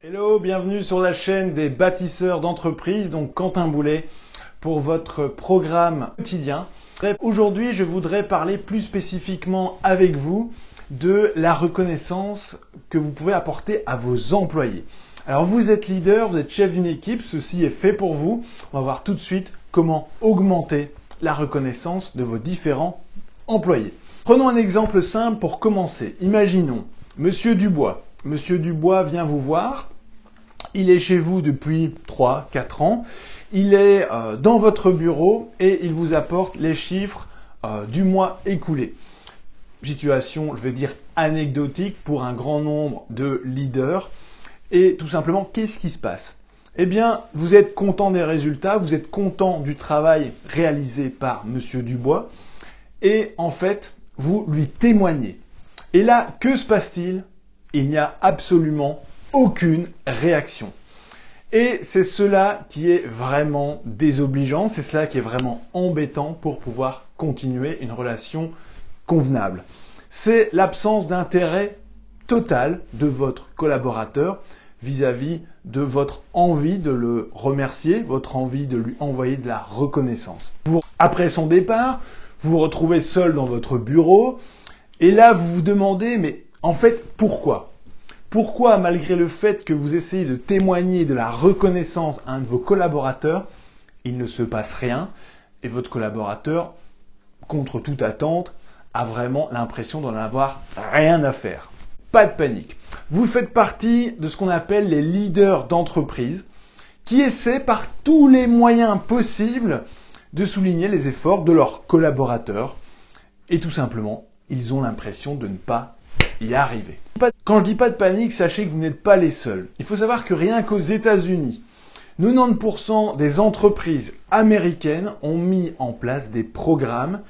Hello, bienvenue sur la chaîne des bâtisseurs d'entreprise, donc Quentin Boulet pour votre programme quotidien. Aujourd'hui, je voudrais parler plus spécifiquement avec vous de la reconnaissance que vous pouvez apporter à vos employés. Alors vous êtes leader, vous êtes chef d'une équipe, ceci est fait pour vous. On va voir tout de suite comment augmenter la reconnaissance de vos différents employés. Prenons un exemple simple pour commencer. Imaginons Monsieur Dubois. Monsieur Dubois vient vous voir. Il est chez vous depuis 3-4 ans. Il est dans votre bureau et il vous apporte les chiffres du mois écoulé. Situation, je vais dire, anecdotique pour un grand nombre de leaders. Et tout simplement, qu'est-ce qui se passe? Eh bien, vous êtes content des résultats, vous êtes content du travail réalisé par Monsieur Dubois. Et en fait, vous lui témoignez. Et là, que se passe-t-il? Il n'y a absolument aucune réaction. Et c'est cela qui est vraiment désobligeant, c'est cela qui est vraiment embêtant pour pouvoir continuer une relation convenable. C'est l'absence d'intérêt total de votre collaborateur vis-à-vis de votre envie de le remercier, votre envie de lui envoyer de la reconnaissance. Après son départ, vous vous retrouvez seul dans votre bureau et là vous vous demandez mais en fait pourquoi? Pourquoi, malgré le fait que vous essayez de témoigner de la reconnaissance à un de vos collaborateurs, il ne se passe rien et votre collaborateur, contre toute attente, a vraiment l'impression d'en avoir rien à faire? Pas de panique. Vous faites partie de ce qu'on appelle les leaders d'entreprise qui essaient par tous les moyens possibles de souligner les efforts de leurs collaborateurs et tout simplement, ils ont l'impression de ne pas y arriver. Quand je dis pas de panique, sachez que vous n'êtes pas les seuls. Il faut savoir que rien qu'aux États-Unis, 90% des entreprises américaines ont mis en place des programmes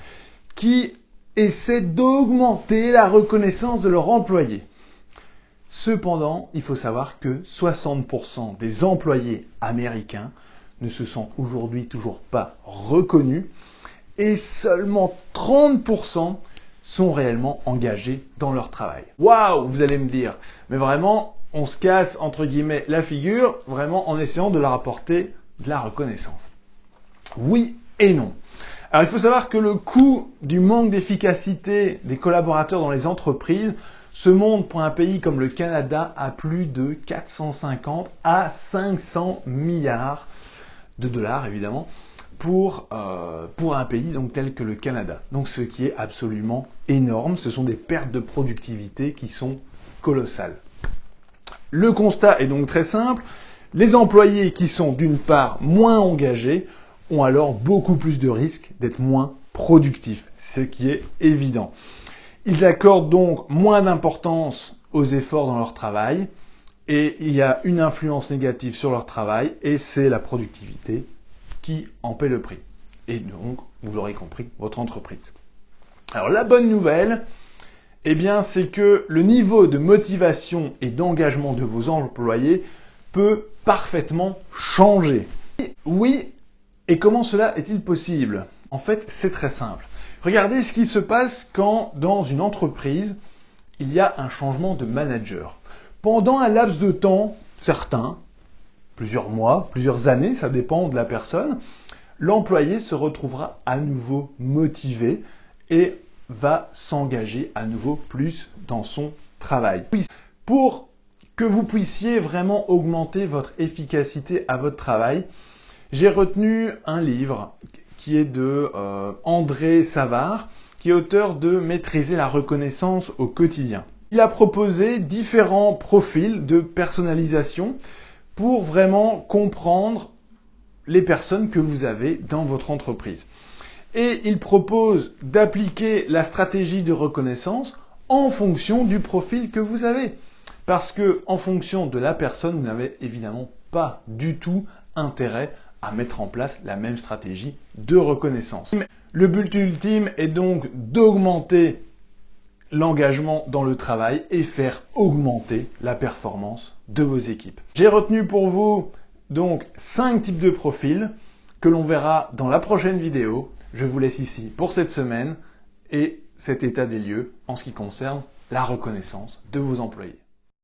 qui essaient d'augmenter la reconnaissance de leurs employés. Cependant, il faut savoir que 60% des employés américains ne se sont aujourd'hui toujours pas reconnus et seulement 30% sont réellement engagés dans leur travail. Waouh, vous allez me dire, mais vraiment, on se casse entre guillemets la figure, vraiment en essayant de leur apporter de la reconnaissance. Oui et non. Alors il faut savoir que le coût du manque d'efficacité des collaborateurs dans les entreprises se monte pour un pays comme le Canada à plus de 450 à 500 milliards de dollars évidemment. Pour un pays donc tel que le Canada. Donc ce qui est absolument énorme, ce sont des pertes de productivité qui sont colossales. Le constat est donc très simple, les employés qui sont d'une part moins engagés ont alors beaucoup plus de risques d'être moins productifs, ce qui est évident. Ils accordent donc moins d'importance aux efforts dans leur travail et il y a une influence négative sur leur travail et c'est la productivité qui en paie le prix. Et donc, vous l'aurez compris, votre entreprise. Alors la bonne nouvelle, eh bien, c'est que le niveau de motivation et d'engagement de vos employés peut parfaitement changer. Oui, et comment cela est-il possible? En fait, c'est très simple. Regardez ce qui se passe quand, dans une entreprise, il y a un changement de manager. Pendant un laps de temps certain, plusieurs mois, plusieurs années, ça dépend de la personne, l'employé se retrouvera à nouveau motivé et va s'engager à nouveau plus dans son travail. Pour que vous puissiez vraiment augmenter votre efficacité à votre travail, j'ai retenu un livre qui est de André Savard, qui est auteur de Maîtriser la reconnaissance au quotidien. Il a proposé différents profils de personnalisation pour vraiment comprendre les personnes que vous avez dans votre entreprise. Et il propose d'appliquer la stratégie de reconnaissance en fonction du profil que vous avez. Parce que en fonction de la personne, vous n'avez évidemment pas du tout intérêt à mettre en place la même stratégie de reconnaissance. Le but ultime est donc d'augmenter l'engagement dans le travail et faire augmenter la performance de vos équipes. J'ai retenu pour vous donc 5 types de profils que l'on verra dans la prochaine vidéo. Je vous laisse ici pour cette semaine et cet état des lieux en ce qui concerne la reconnaissance de vos employés.